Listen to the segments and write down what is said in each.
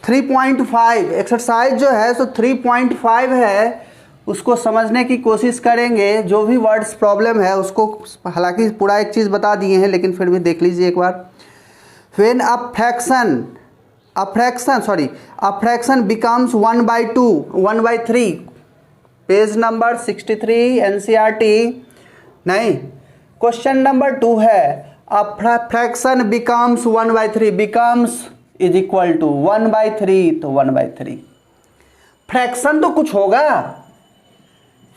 3.5 exercise जो है सो 3.5 है, उसको समझने की कोशिश करेंगे। जो भी वर्ड्स प्रॉब्लम है उसको, हालांकि पूरा एक चीज़ बता दिए हैं लेकिन फिर भी देख लीजिए एक बार। When a fraction becomes 1/2 1/3, page number 63 NCERT. नहीं, क्वेश्चन नंबर 2 है a fraction becomes 1/3, becomes is equal to 1/3, तो 1/3 फ्रैक्शन तो कुछ होगा,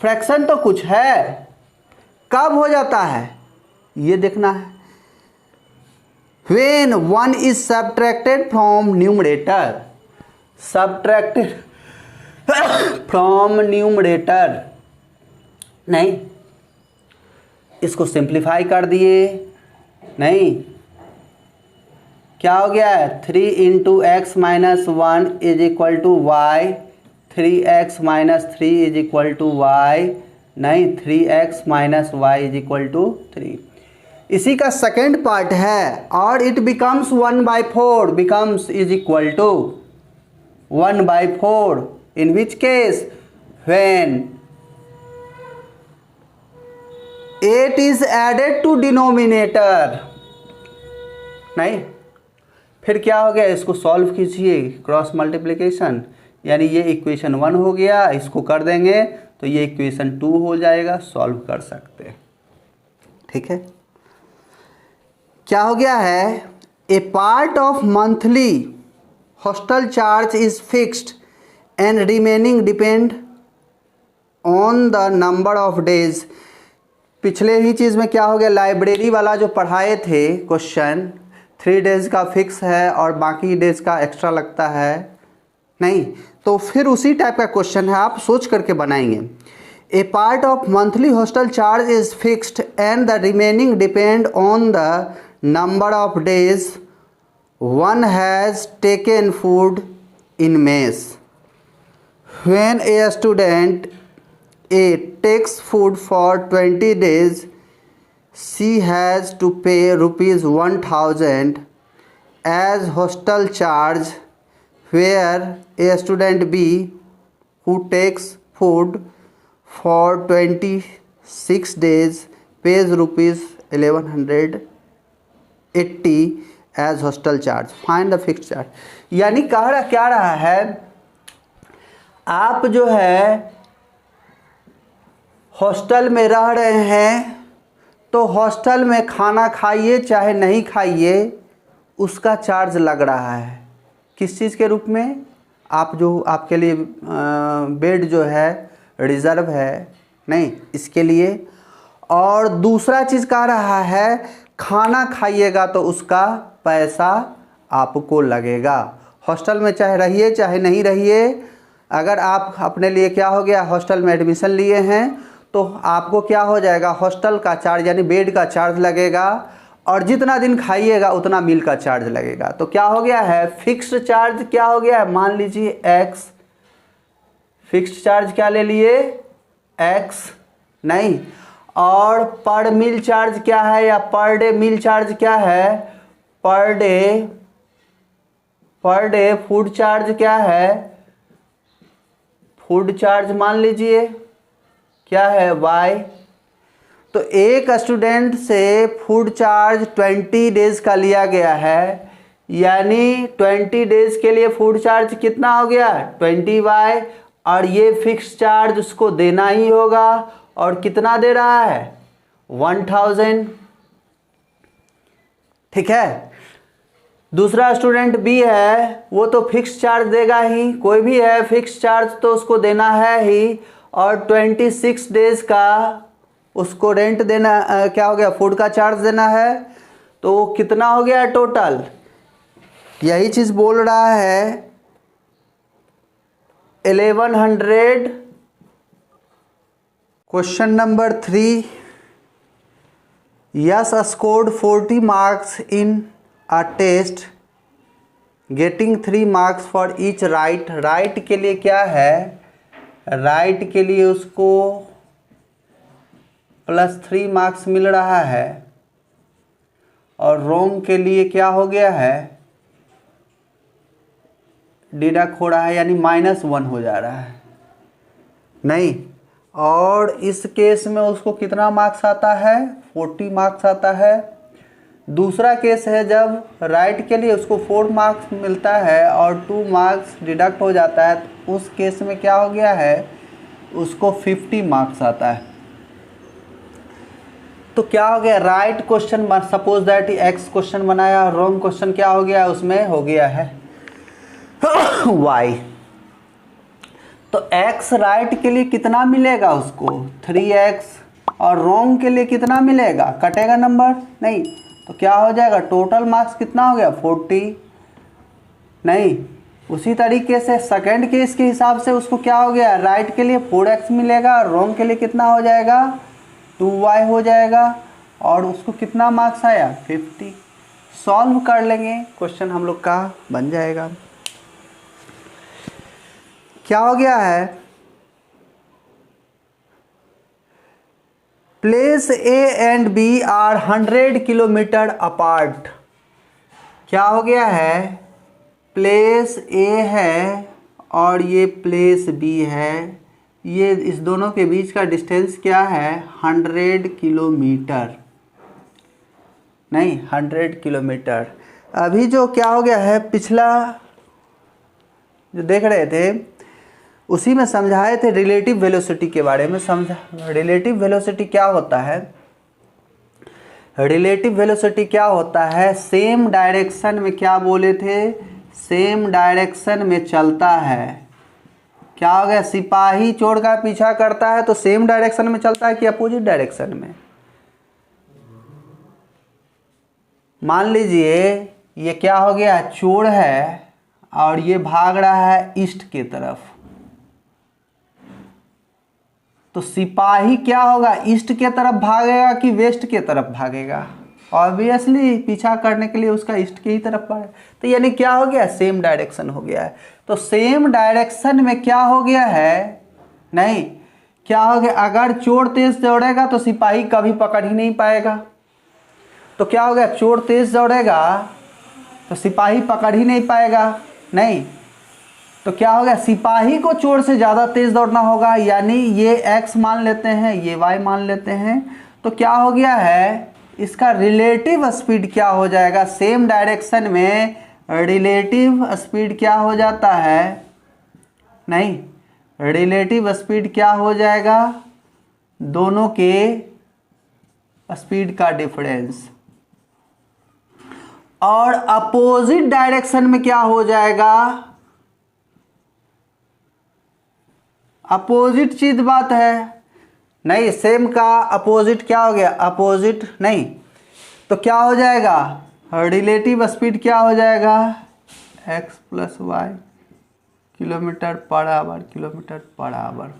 फ्रैक्शन तो कुछ है, कब हो जाता है ये देखना है। When 1 is subtracted from numerator, subtracted from numerator, नहीं, इसको सिंप्लीफाई कर दिए, नहीं, क्या हो गया है 3 into x minus 1 is equal to y, 3x minus 3 is equal to y, नहीं 3x minus y is equal to 3। इसी का सेकेंड पार्ट है और it becomes 1/4, becomes is equal to 1/4 in which case when 8 is added to denominator. नहीं, फिर क्या हो गया, इसको सॉल्व कीजिए, क्रॉस मल्टीप्लिकेशन, यानी ये इक्वेशन 1 हो गया, इसको कर देंगे तो ये इक्वेशन 2 हो जाएगा, सॉल्व कर सकते हैं। ठीक है, क्या हो गया है, a part of monthly hostel charge is fixed and remaining depend on the number of days. पिछले ही चीज़ में क्या हो गया, लाइब्रेरी वाला जो पढ़ाए थे क्वेश्चन, 3 डेज का फिक्स है और बाकी डेज का एक्स्ट्रा लगता है, नहीं, तो फिर उसी टाइप का क्वेश्चन है, आप सोच करके बनाएंगे। A part of monthly hostel charge is fixed and the remaining depend on the number of days one has taken food in mess. When a student A takes food for 20 days, she has to pay rupees 1000 as hostel charge, where a student B who takes food for 26 days pays rupees 1180 as hostel charge, find the fixed charge. यानी क्या रहा है, आप जो है hostel में रह रहे हैं तो हॉस्टल में खाना खाइए चाहे नहीं खाइए उसका चार्ज लग रहा है। किस चीज़ के रूप में, आप जो आपके लिए बेड जो है रिज़र्व है, नहीं, इसके लिए। और दूसरा चीज़ कह रहा है खाना खाइएगा तो उसका पैसा आपको लगेगा। हॉस्टल में चाहे रहिए चाहे नहीं रहिए, अगर आप अपने लिए क्या हो गया हॉस्टल में एडमिशन लिए हैं तो आपको क्या हो जाएगा, हॉस्टल का चार्ज यानी बेड का चार्ज लगेगा और जितना दिन खाइएगा उतना मील का चार्ज लगेगा। तो क्या हो गया है, फिक्स्ड चार्ज क्या हो गया है, मान लीजिए x, फिक्स्ड चार्ज क्या ले लिए x, नहीं, और पर मील चार्ज क्या है या पर डे मील चार्ज क्या है, पर डे फूड चार्ज क्या है, फूड चार्ज मान लीजिए क्या है y। तो एक स्टूडेंट से फूड चार्ज 20 डेज का लिया गया है, यानी 20 डेज के लिए फूड चार्ज कितना हो गया 20y, और ये फिक्स चार्ज उसको देना ही होगा, और कितना दे रहा है 1000। ठीक है, दूसरा स्टूडेंट बी है, वो तो फिक्स चार्ज देगा ही, कोई भी है फिक्स चार्ज तो उसको देना है ही, और 26 डेज का उसको रेंट देना, क्या हो गया फूड का चार्ज देना है, तो कितना हो गया टोटल, यही चीज़ बोल रहा है 1100। Question number 3, yes scored 40 marks in a test getting 3 marks for each right. Right के लिए क्या है, राइट के लिए उसको +3 मार्क्स मिल रहा है, और रॉन्ग के लिए क्या हो गया है डिडक्ट हो रहा है यानी -1 हो जा रहा है, नहीं। और इस केस में उसको कितना मार्क्स आता है, 40 मार्क्स आता है। दूसरा केस है जब राइट के लिए उसको 4 मार्क्स मिलता है और 2 मार्क्स डिडक्ट हो जाता है, तो उस केस में क्या हो गया है, उसको 50 मार्क्स आता है। तो क्या हो गया, right question, suppose that x question बनाया, रॉन्ग क्वेश्चन क्या हो गया, उसमें हो गया है वाई। तो एक्स राइट के लिए कितना मिलेगा उसको, 3x, और रॉन्ग के लिए कितना मिलेगा, कटेगा नंबर नहीं, तो क्या हो जाएगा, टोटल मार्क्स कितना हो गया, 40, नहीं। उसी तरीके से सेकंड केस के हिसाब से उसको क्या हो गया, राइट के लिए 4x मिलेगा, रॉन्ग के लिए कितना हो जाएगा, 2y हो जाएगा, और उसको कितना मार्क्स आया, 50। सॉल्व कर लेंगे, क्वेश्चन हम लोग का बन जाएगा। क्या हो गया है, place A and B are 100 kilometre apart. क्या हो गया है, प्लेस ए है और ये प्लेस बी है, ये इस दोनों के बीच का डिस्टेंस क्या है, 100 किलोमीटर, नहीं 100 किलोमीटर। अभी जो क्या हो गया है, पिछला जो देख रहे थे उसी में समझाए थे रिलेटिव वेलोसिटी के बारे में, समझा। रिलेटिव वेलोसिटी क्या होता है, रिलेटिव वेलोसिटी क्या होता है, सेम डायरेक्शन में, क्या बोले थे, सेम डायरेक्शन में चलता है। क्या हो गया, सिपाही चोर का पीछा करता है तो सेम डायरेक्शन में चलता है कि अपोजिट डायरेक्शन में। मान लीजिए ये क्या हो गया, चोर है और ये भाग रहा है ईस्ट की तरफ, तो सिपाही क्या होगा, ईस्ट के तरफ भागेगा कि वेस्ट के तरफ भागेगा, ऑब्वियसली पीछा करने के लिए उसका ईस्ट की ही तरफ भागेगा। तो यानी क्या हो गया, सेम डायरेक्शन हो गया है। तो सेम डायरेक्शन में क्या हो गया है, नहीं क्या हो गया, अगर चोर तेज दौड़ेगा तो सिपाही कभी पकड़ ही नहीं पाएगा। तो क्या हो गया, चोर तेज दौड़ेगा तो सिपाही पकड़ ही नहीं पाएगा, नहीं। तो क्या हो गया, सिपाही को चोर से ज़्यादा तेज दौड़ना होगा, यानी ये x मान लेते हैं, ये y मान लेते हैं। तो क्या हो गया है, इसका रिलेटिव स्पीड क्या हो जाएगा, सेम डायरेक्शन में रिलेटिव स्पीड क्या हो जाता है, नहीं रिलेटिव स्पीड क्या हो जाएगा, दोनों के स्पीड का डिफरेंस। और अपोजिट डायरेक्शन में क्या हो जाएगा, अपोजिट चीज बात है, नहीं सेम का अपोजिट क्या हो गया, अपोजिट, नहीं। तो क्या हो जाएगा, रिलेटिव स्पीड क्या हो जाएगा, x + y kilometre per hour, kilometre per our,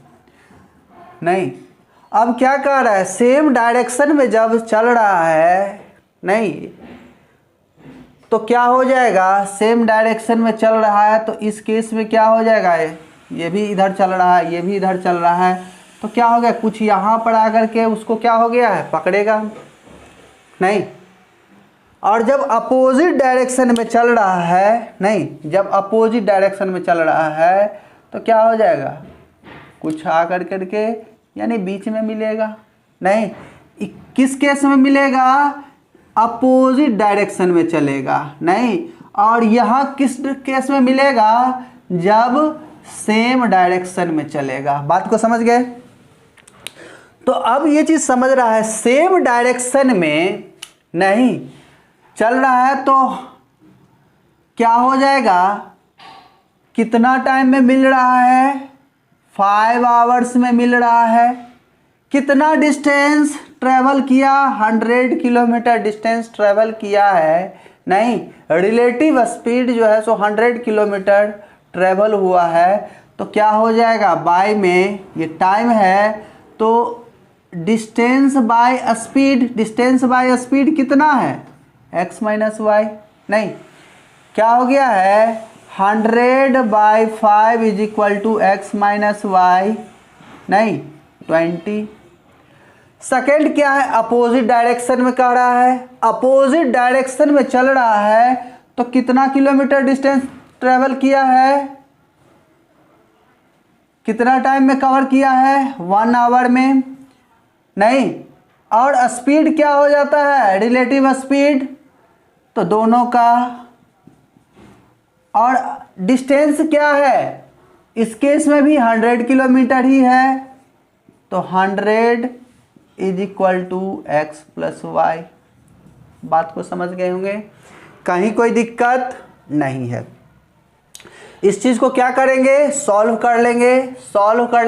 नहीं। अब क्या कर रहा है, सेम डायरेक्शन में जब चल रहा है, नहीं तो क्या हो जाएगा, सेम डायरेक्शन में चल रहा है, तो इस केस में क्या हो जाएगा, ये भी इधर चल रहा है, ये भी इधर चल रहा है, तो क्या हो गया, कुछ यहाँ पर आकर के उसको क्या हो गया है, पकड़ेगा नहीं। और जब अपोजिट डायरेक्शन में चल रहा है, नहीं जब अपोजिट डायरेक्शन में चल रहा है तो क्या हो जाएगा, कुछ आकर करके यानी बीच में मिलेगा, नहीं किस केस में मिलेगा, अपोजिट डायरेक्शन में चलेगा, नहीं। और यहाँ किस केस में मिलेगा, जब सेम डायरेक्शन में चलेगा। बात को समझ गए। तो अब ये चीज समझ रहा है, सेम डायरेक्शन में नहीं चल रहा है तो क्या हो जाएगा, कितना टाइम में मिल रहा है, 5 आवर्स में मिल रहा है। कितना डिस्टेंस ट्रेवल किया, 100 किलोमीटर डिस्टेंस ट्रेवल किया है, नहीं रिलेटिव स्पीड जो है सो 100 किलोमीटर ट्रेवल हुआ है। तो क्या हो जाएगा, बाय में ये टाइम है, तो distance by speed, distance by speed कितना है, x - y, नहीं क्या हो गया है, 100/5 = x - y, नहीं 20। सेकेंड क्या है, अपोजिट डायरेक्शन में कह रहा है, अपोजिट डायरेक्शन में चल रहा है तो कितना किलोमीटर डिस्टेंस, ट्रेवल किया है, कितना टाइम में कवर किया है, 1 आवर में, नहीं। और स्पीड क्या हो जाता है, रिलेटिव स्पीड, तो दोनों का। और डिस्टेंस क्या है, इस केस में भी 100 किलोमीटर ही है, तो 100 is equal to x plus y. बात को समझ गए होंगे, कहीं कोई दिक्कत नहीं है। इस चीज़ को क्या करेंगे, सॉल्व कर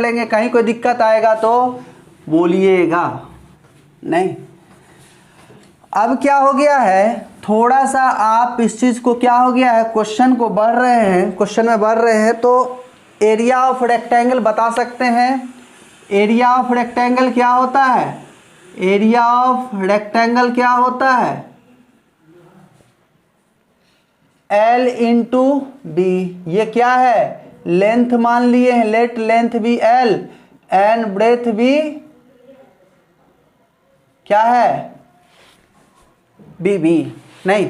लेंगे। कहीं कोई दिक्कत आएगा तो बोलिएगा, नहीं। अब क्या हो गया है, थोड़ा सा आप इस चीज़ को, क्या हो गया है, क्वेश्चन में बढ़ रहे हैं तो एरिया ऑफ रेक्टेंगल बता सकते हैं। एरिया ऑफ रेक्टेंगल क्या होता है, एरिया ऑफ रेक्टेंगल क्या होता है, L इंटू बी। ये क्या है, लेंथ मान लिए हैं, लेट लेंथ भी L एंड ब्रेथ भी क्या है, बी। नहीं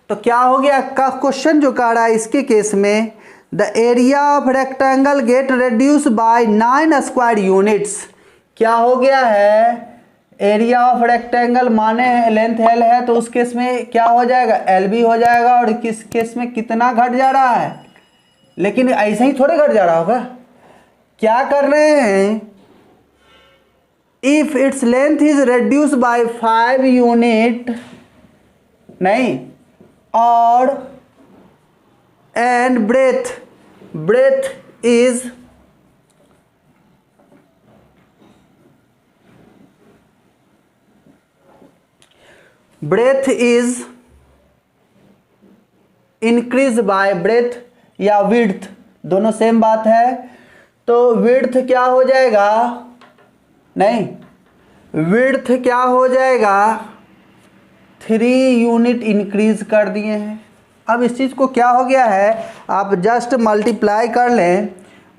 तो क्या हो गया, का क्वेश्चन जो कह रहा है इसके केस में, the area of rectangle get reduce by 9 square units. क्या हो गया है, एरिया ऑफ रेक्टेंगल माने लेंथ L है तो उस केस में क्या हो जाएगा, L भी हो जाएगा। और किस केस में कितना घट जा रहा है, लेकिन ऐसे ही थोड़े घट जा रहा होगा, क्या कर रहे हैं, if its length is reduce by 5 unit, नहीं, और and breadth is increase by breadth या विड्थ, दोनों सेम बात है। तो विड्थ क्या हो जाएगा, नहीं, विड्थ क्या हो जाएगा, 3 यूनिट इंक्रीज कर दिए हैं। अब इस चीज़ को क्या हो गया है, आप जस्ट मल्टीप्लाई कर लें,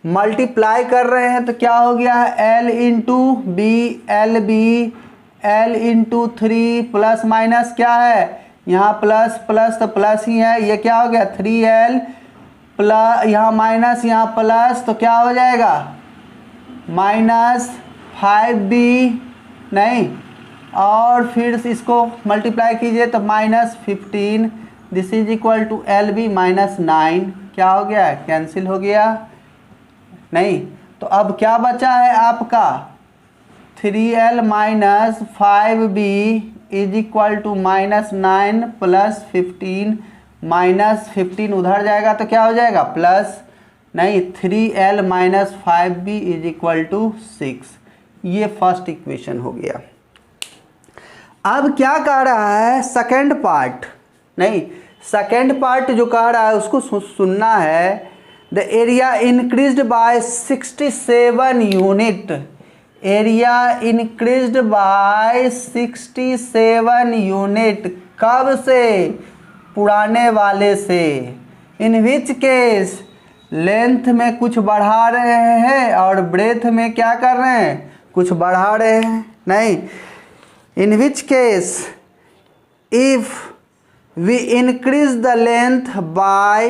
मल्टीप्लाई कर रहे हैं तो क्या हो गया है, L into B, L into 3 plus minus क्या है, यहाँ प्लस प्लस तो प्लस ही है, ये क्या हो गया 3L प्लस, यहाँ माइनस यहाँ प्लस, तो क्या हो जाएगा माइनस 5B, नहीं, और फिर इसको मल्टीप्लाई कीजिए तो -15, this is equal to LB -9। क्या हो गया, कैंसिल हो गया, नहीं। तो अब क्या बचा है आपका, 3L minus 5B is equal to -9 plus 15, -15 उधर जाएगा तो क्या हो जाएगा प्लस, नहीं, 3L minus 5B is equal to 6। ये फर्स्ट इक्वेशन हो गया। अब क्या कह रहा है, सेकेंड पार्ट, नहीं, सेकेंड पार्ट जो कह रहा है उसको सुनना है। The area increased by 67 unit, area increased by 67 unit, कब से, पुराने वाले से। इन विच केस, लेंथ में कुछ बढ़ा रहे हैं और ब्रेथ में क्या कर रहे हैं, कुछ बढ़ा रहे हैं, नहीं। In which case if we increase the length by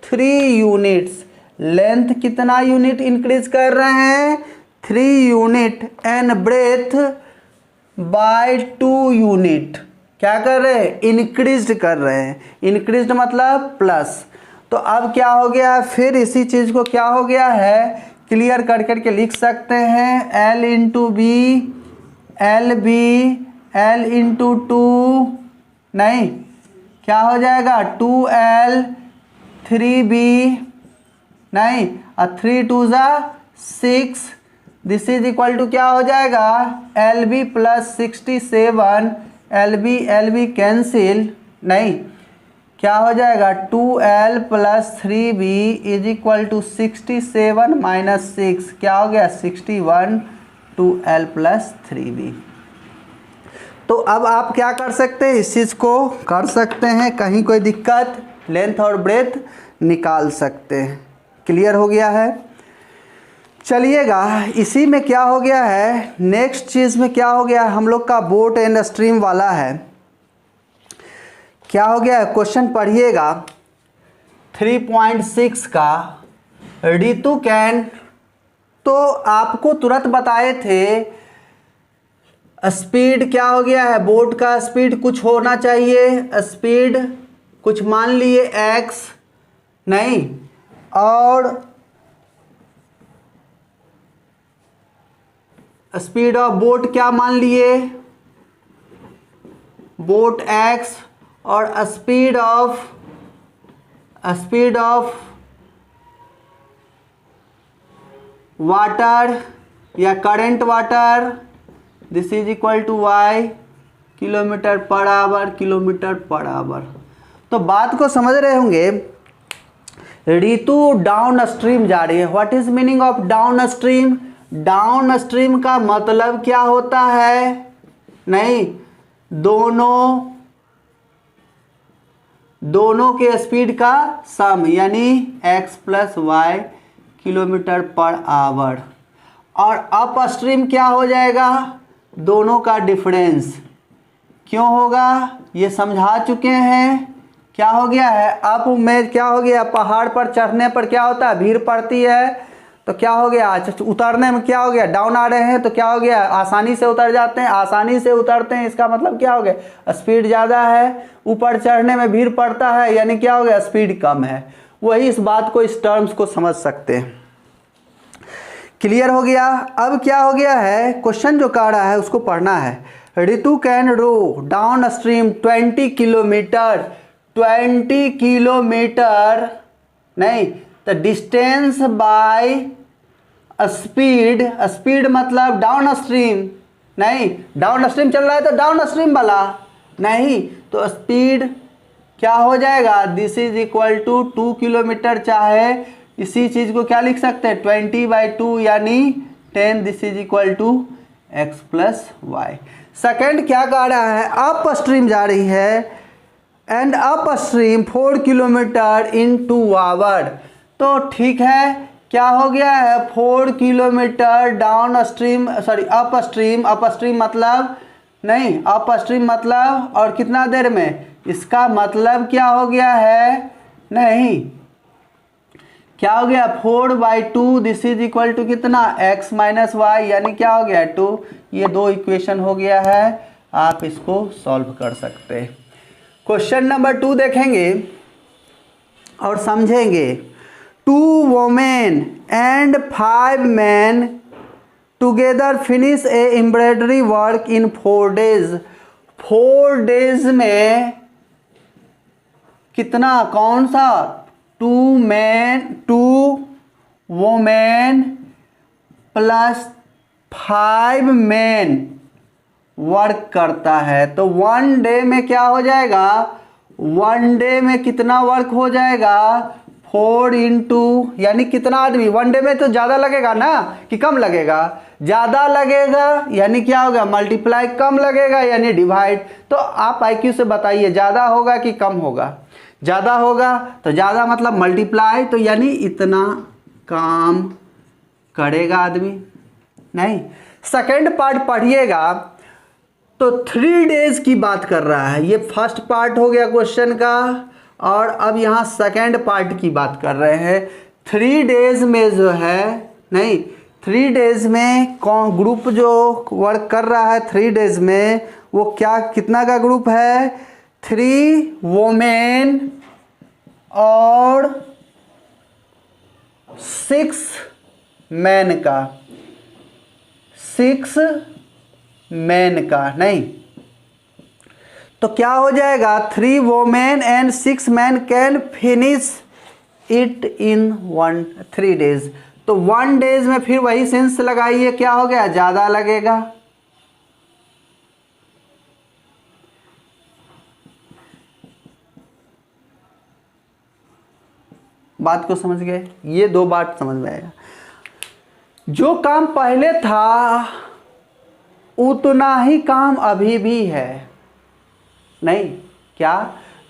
3 units, length कितना यूनिट इंक्रीज कर रहे हैं, 3 unit, and breadth by 2 unit, क्या कर रहे हैं, इंक्रीज कर रहे हैं। इंक्रीज मतलब प्लस। तो अब क्या हो गया, फिर इसी चीज़ को क्या हो गया है, क्लियर कर करके लिख सकते हैं, L into B, L into 2, नहीं, क्या हो जाएगा 2L 3B, नहीं, और 3 2 6, दिस इज इक्वल टू क्या हो जाएगा, LB प्लस 67, LB कैंसिल, नहीं, क्या हो जाएगा 2L plus 3B is equal to 67 minus 6, क्या हो गया 61, 2L प्लस 3B। तो अब आप क्या कर सकते हैं, इस चीज़ को कर सकते हैं, कहीं कोई दिक्कत, लेंथ और ब्रेथ निकाल सकते हैं। क्लियर हो गया है। चलिएगा, इसी में क्या हो गया है, नेक्स्ट चीज़ में क्या हो गया है, हम लोग का बोट एंड स्ट्रीम वाला है। क्या हो गया है, क्वेश्चन पढ़िएगा, 3.6 का ऋतु कैन, तो आपको तुरंत बताए थे स्पीड क्या हो गया है, बोट का स्पीड कुछ होना चाहिए, स्पीड कुछ मान लिए x, नहीं, और स्पीड ऑफ बोट क्या मान लिए, बोट x, और स्पीड ऑफ वाटर या current water, this is equal to y, kilometre per hour, kilometre per hour. तो बात को समझ रहे होंगे। ऋतु डाउन स्ट्रीम जा रही है। What is meaning of down stream? Down stream का मतलब क्या होता है, नहीं, दोनों के स्पीड का सम, यानी x plus y kilometre per hour. और अप स्ट्रीम क्या हो जाएगा, दोनों का डिफरेंस। क्यों होगा, ये समझा चुके हैं। क्या हो गया है, अप में क्या हो गया, पहाड़ पर चढ़ने पर क्या होता है, भीड़ पड़ती है, तो क्या हो गया, उतरने में क्या हो गया, डाउन आ रहे हैं तो क्या हो गया, आसानी से उतर जाते हैं, आसानी से उतरते हैं, इसका मतलब क्या हो गया, स्पीड ज़्यादा है। ऊपर चढ़ने में भीड़ पड़ता है, यानी क्या हो गया, स्पीड कम है। वही इस बात को, इस टर्म्स को समझ सकते हैं। क्लियर हो गया। अब क्या हो गया है, क्वेश्चन जो कह रहा है उसको पढ़ना है। Ritu can row downstream 20 kilometre, 20 kilometre नहीं, तो डिस्टेंस बाय स्पीड, स्पीड मतलब डाउन स्ट्रीम, नहीं, डाउन स्ट्रीम चल रहा है तो डाउन स्ट्रीम वाला नहीं, तो स्पीड क्या हो जाएगा, this is equal to 2 kilometre, चाहे इसी चीज को क्या लिख सकते हैं, 20/2 यानी 10, this is equal to x plus y. Second क्या कह रहा है, अप स्ट्रीम जा रही है and upstream 4 kilometre in 2 hour. तो ठीक है, क्या हो गया है, 4 kilometre downstream, sorry upstream मतलब नहीं, अप स्ट्रीम मतलब, और कितना देर में, इसका मतलब क्या हो गया है, नहीं, क्या हो गया, 4/2, दिस इज इक्वल टू कितना, x माइनस वाई, यानी क्या हो गया 2। ये दो इक्वेशन हो गया है, आप इसको सॉल्व कर सकते हैं। क्वेश्चन नंबर 2 देखेंगे और समझेंगे। 2 women and 5 man together finish A embroidery work in 4 days. 4 days में कितना, कौन सा, 2 वोमेन प्लस 5 मैन वर्क करता है। तो 1 डे में क्या हो जाएगा, 1 डे में कितना वर्क हो जाएगा, 4 इंटू, यानी कितना आदमी, 1 डे में तो ज़्यादा लगेगा ना कि कम लगेगा, ज़्यादा लगेगा, यानी क्या होगा, मल्टीप्लाई, कम लगेगा यानी डिवाइड। तो आप IQ से बताइए ज़्यादा होगा कि कम होगा, ज़्यादा होगा तो ज़्यादा मतलब मल्टीप्लाई, तो यानी इतना काम करेगा आदमी, नहीं। सेकेंड पार्ट पढ़िएगा तो 3 डेज की बात कर रहा है। ये फर्स्ट पार्ट हो गया क्वेश्चन का, और अब यहाँ सेकेंड पार्ट की बात कर रहे हैं। 3 डेज में जो है, नहीं, 3 डेज में कौन ग्रुप जो वर्क कर रहा है 3 डेज में, वो क्या, कितना का ग्रुप है, 3 वोमेन और 6 मैन का, 6 मैन का, नहीं, तो क्या हो जाएगा, 3 women and 6 man can finish it in 3 days. तो 1 डेज में फिर वही सेंस लगाइए, क्या हो गया, ज़्यादा लगेगा। बात को समझ गए, ये 2 बात समझ में आएगा। जो काम पहले था उतना ही काम अभी भी है, नहीं, क्या,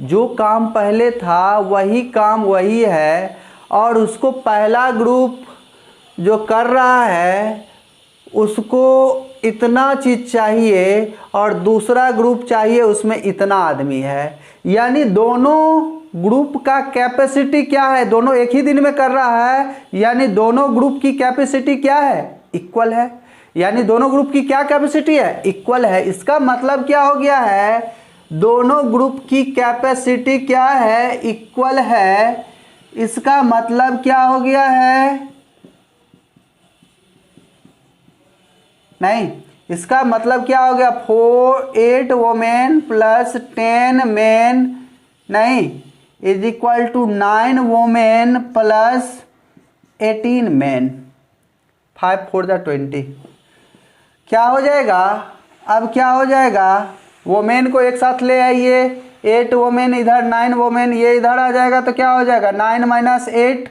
जो काम पहले था वही काम वही है, और उसको पहला ग्रुप जो कर रहा है उसको इतना चीज़ चाहिए और दूसरा ग्रुप चाहिए उसमें इतना आदमी है, यानी दोनों ग्रुप का कैपेसिटी क्या है, दोनों एक ही दिन में कर रहा है, यानी दोनों ग्रुप की कैपेसिटी क्या है, इक्वल है। यानी दोनों ग्रुप की क्या कैपेसिटी है, इक्वल है। इसका मतलब क्या हो गया है, दोनों ग्रुप की कैपेसिटी क्या है, इक्वल है। इसका मतलब क्या हो गया है, नहीं, इसका मतलब क्या हो गया, 8 वोमेन प्लस 10 मैन, नहीं, is equal to 9 women plus 18 man. 5 4 20 क्या हो जाएगा, अब क्या हो जाएगा, वोमेन को एक साथ ले आइए, 8 वोमेन इधर, 9 वोमेन ये इधर आ जाएगा, तो क्या हो जाएगा 9 माइनस 8,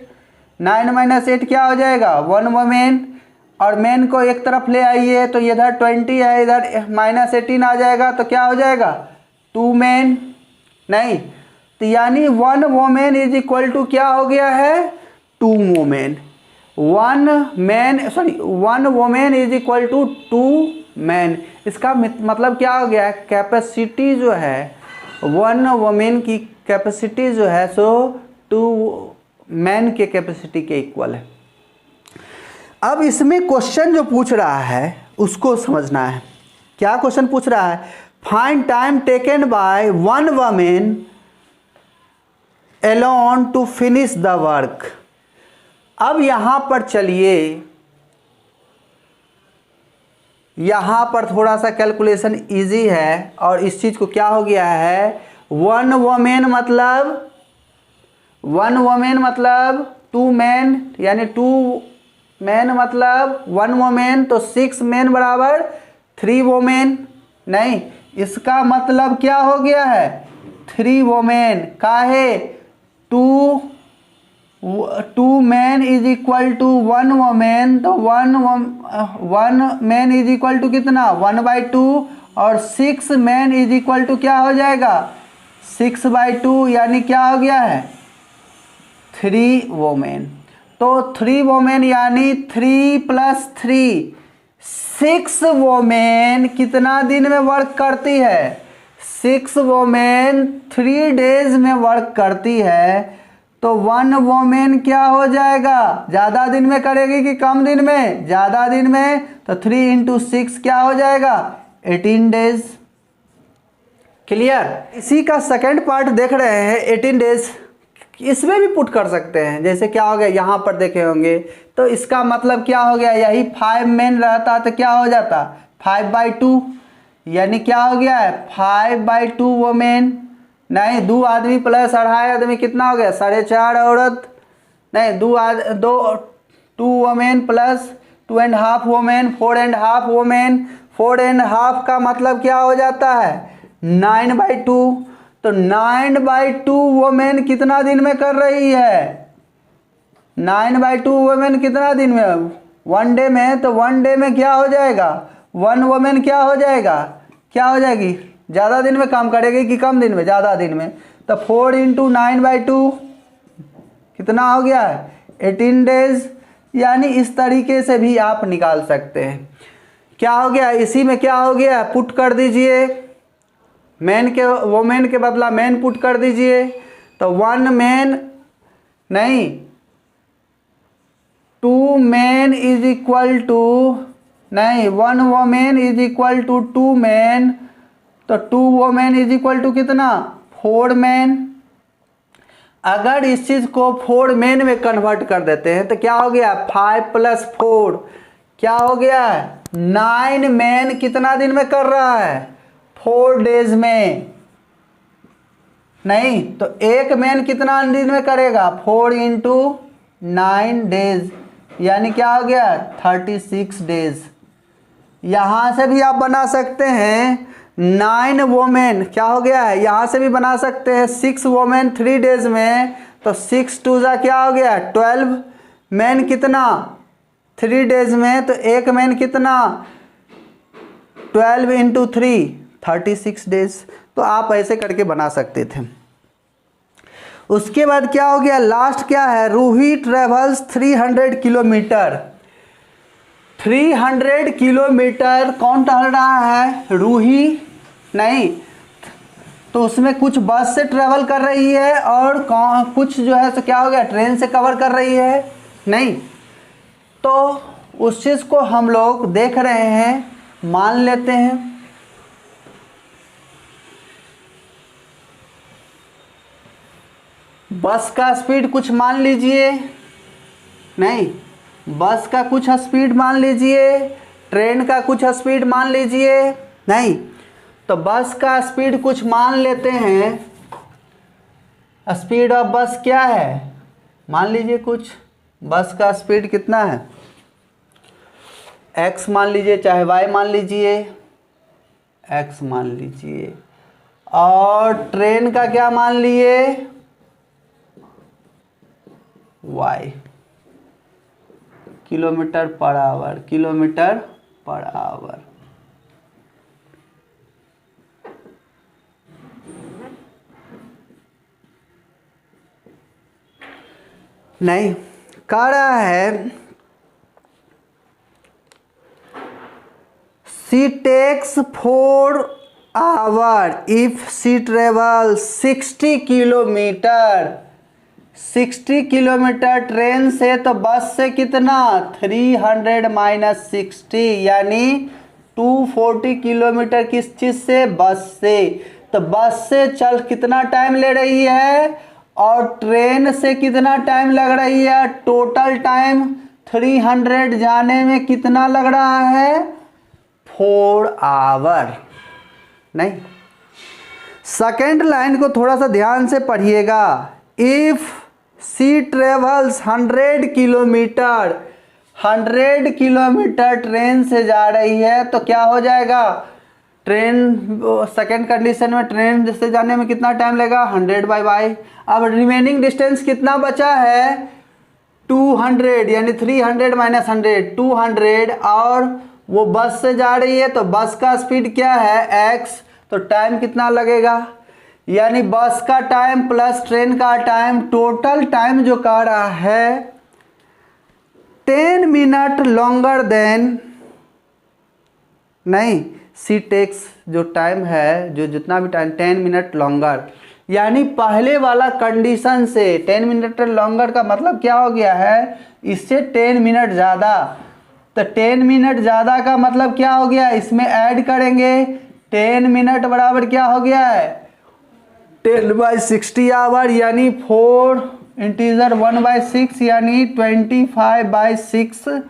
9 माइनस 8 क्या हो जाएगा 1 वोमेन, और मेन को एक तरफ ले आइए तो इधर 20 है, इधर माइनस 18 आ जाएगा, तो क्या हो जाएगा 2 मैन, नहीं, तो यानी 1 वोमेन इज इक्वल टू क्या हो गया है 2 women. 1 women is equal to 2 man. इसका मतलब क्या हो गया, कैपेसिटी जो है 1 वोमेन की कैपेसिटी जो है सो 2 मैन के कैपेसिटी के इक्वल है। अब इसमें क्वेश्चन जो पूछ रहा है उसको समझना है। क्या क्वेश्चन पूछ रहा है, find time taken by 1 women alone to finish the work. अब यहां पर चलिए, यहां पर थोड़ा सा कैलकुलेशन इजी है, और इस चीज को क्या हो गया है, 1 वोमेन मतलब 2 मैन, यानी 2 मैन मतलब 1 वोमेन, तो 6 मैन बराबर 3 वोमेन, नहीं, इसका मतलब क्या हो गया है 3 वोमेन, काहे 2 man is equal to 1 women, तो 1 मैन इज इक्वल टू कितना 1/2, और 6 मैन इज इक्वल टू क्या हो जाएगा 6/2, यानी क्या हो गया है 3 वोमेन। तो 3 वोमेन यानी 3 + 3 6 वोमेन कितना दिन में वर्क करती है, 6 वोमेन 3 डेज में वर्क करती है। तो 1 वोमेन क्या हो जाएगा, ज़्यादा दिन में करेगी कि कम दिन में, ज़्यादा दिन में, तो 3 × 6 क्या हो जाएगा 18 डेज। क्लियर। इसी का सेकंड पार्ट देख रहे हैं 18 डेज, इसमें भी पुट कर सकते हैं। जैसे क्या हो गया, यहाँ पर देखे होंगे, तो इसका मतलब क्या हो गया, यही 5 मैन रहता तो क्या हो जाता 5/2, यानी क्या हो गया है 5/2 वोमेन, नहीं 2 आदमी प्लस 2.5 आदमी कितना हो गया 4.5 औरत, नहीं 2 वोमेन प्लस 2.5 वोमेन 4.5 वोमेन, 4.5 का मतलब क्या हो जाता है 9/2। तो 9/2 वोमेन कितना दिन में कर रही है, 9/2 वोमेन कितना दिन में, 1 डे में। तो 1 डे में क्या हो जाएगा 1 वोमेन क्या हो जाएगा, क्या हो जाएगी, ज़्यादा दिन में काम करेगी कि कम दिन में, ज़्यादा दिन में। तो 4 × 9/2 कितना हो गया 18 डेज। यानी इस तरीके से भी आप निकाल सकते हैं। क्या हो गया, इसी में क्या हो गया, पुट कर दीजिए, मैन के वोमेन के बदला मैन पुट कर दीजिए। तो 1 मैन, नहीं 2 मैन इज इक्वल टू, नहीं 1 women is equal to 2 man, तो 2 वोमेन इज इक्वल टू कितना 4 मैन। अगर इस चीज को 4 मैन में कन्वर्ट कर देते हैं तो क्या हो गया 5 + 4 क्या हो गया 9 मैन कितना दिन में कर रहा है 4 डेज में, नहीं तो 1 मैन कितना दिन में करेगा 4 × 9 डेज, यानी क्या हो गया 36 डेज। यहाँ से भी आप बना सकते हैं 9 वोमेन, क्या हो गया है, यहाँ से भी बना सकते हैं 6 वोमेन 3 डेज में, तो 6 × 2 क्या हो गया 12 मैन कितना 3 डेज में, तो 1 मैन कितना 12 × 3 36 डेज। तो आप ऐसे करके बना सकते थे। उसके बाद क्या हो गया, लास्ट क्या है, रूही ट्रेवल्स 300 किलोमीटर। 300 किलोमीटर कौन टहल रहा है, रूही, नहीं तो उसमें कुछ बस से ट्रेवल कर रही है और कुछ जो है तो क्या हो गया, ट्रेन से कवर कर रही है, नहीं। तो उस चीज़ को हम लोग देख रहे हैं, मान लेते हैं। बस का स्पीड कुछ मान लीजिए, नहीं, बस का कुछ स्पीड मान लीजिए, ट्रेन का कुछ स्पीड मान लीजिए, नहीं। तो बस का स्पीड कुछ मान लेते हैं। स्पीड ऑफ बस क्या है, मान लीजिए कुछ, बस का स्पीड कितना है, x मान लीजिए चाहे y मान लीजिए, x मान लीजिए। और ट्रेन का क्या मान लिए, y, kilometre per hour, kilometre per our. नहीं, कह रहा है she takes 4 hours if she travels 60 kilometre. 60 kilometre train से, तो बस से कितना, 300 माइनस 60 यानी 240 किलोमीटर किस चीज़ से, बस से। तो बस से चल कितना टाइम ले रही है और ट्रेन से कितना टाइम लग रही है, टोटल टाइम 300 जाने में कितना लग रहा है, 4 आवर। नहीं, सेकेंड लाइन को थोड़ा सा ध्यान से पढ़िएगा। If C travels 100 kilometre, 100 kilometre train से जा रही है, तो क्या हो जाएगा, ट्रेन सेकेंड कंडीशन में ट्रेन से जाने में कितना टाइम लगेगा, 100/y। अब रिमेनिंग डिस्टेंस कितना बचा है, 200 यानी 300 माइनस 100, 200। और वो बस से जा रही है, तो बस का स्पीड क्या है, x, तो टाइम कितना लगेगा, यानी बस का टाइम प्लस ट्रेन का टाइम, टोटल टाइम जो कह रहा है 10 मिनट लॉन्गर देन, नहीं, सी टेक्स जो टाइम है, जो जितना भी टाइम 10 मिनट लॉन्गर, यानी पहले वाला कंडीशन से 10 मिनट लॉन्गर का मतलब क्या हो गया है, इससे 10 मिनट ज़्यादा। तो 10 मिनट ज़्यादा का मतलब क्या हो गया, इसमें ऐड करेंगे, 10 मिनट बराबर क्या हो गया है, 10/60 आवर, यानी 4 इंटीजर 1/6 यानी 25/6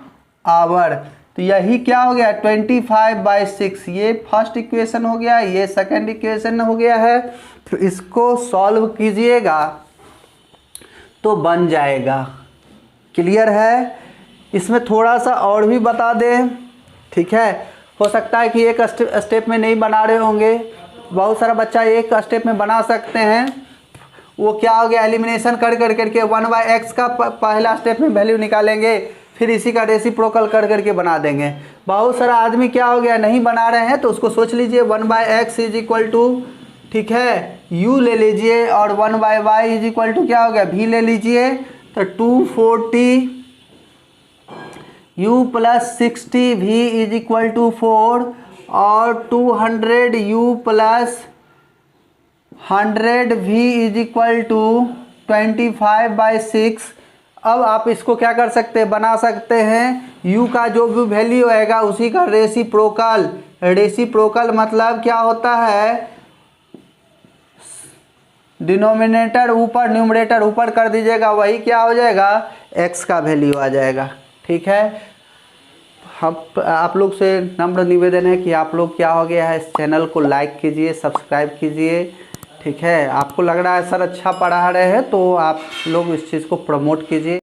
आवर। तो यही क्या हो गया, 25/6। ये फर्स्ट इक्वेशन हो गया, ये सेकंड इक्वेशन हो गया है। तो इसको सॉल्व कीजिएगा तो बन जाएगा। क्लियर है, इसमें थोड़ा सा और भी बता दें, ठीक है। हो सकता है कि एक स्टेप में नहीं बना रहे होंगे, बहुत सारा बच्चा एक स्टेप में बना सकते हैं। वो क्या हो गया, एलिमिनेशन कर करके 1/x का पहला स्टेप में वैल्यू निकालेंगे, फिर इसी का रेसिप्रोकल कर करके बना देंगे। बहुत सारा आदमी क्या हो गया, नहीं बना रहे हैं, तो उसको सोच लीजिए 1/x इज इक्वल टू, ठीक है, u ले लीजिए, और 1/y इज इक्वल टू क्या हो गया, v ले लीजिए। तो 240 u plus 60 v is equal to 4, और 200 u plus 100 v is equal to 25/6। अब आप इसको क्या कर सकते हैं, बना सकते हैं, u का जो भी वैल्यू आएगा उसी का रेसिप्रोकल। रेसिप्रोकल मतलब क्या होता है, डिनोमिनेटर ऊपर न्यूमरेटर ऊपर कर दीजिएगा, वही क्या हो जाएगा, x का वैल्यू आ जाएगा। ठीक है, हम आप लोग से नम्र निवेदन है कि आप लोग क्या हो गया है, इस चैनल को लाइक कीजिए, सब्सक्राइब कीजिए। ठीक है, आपको लग रहा है सर अच्छा पढ़ा रहे हैं तो आप लोग इस चीज़ को प्रमोट कीजिए।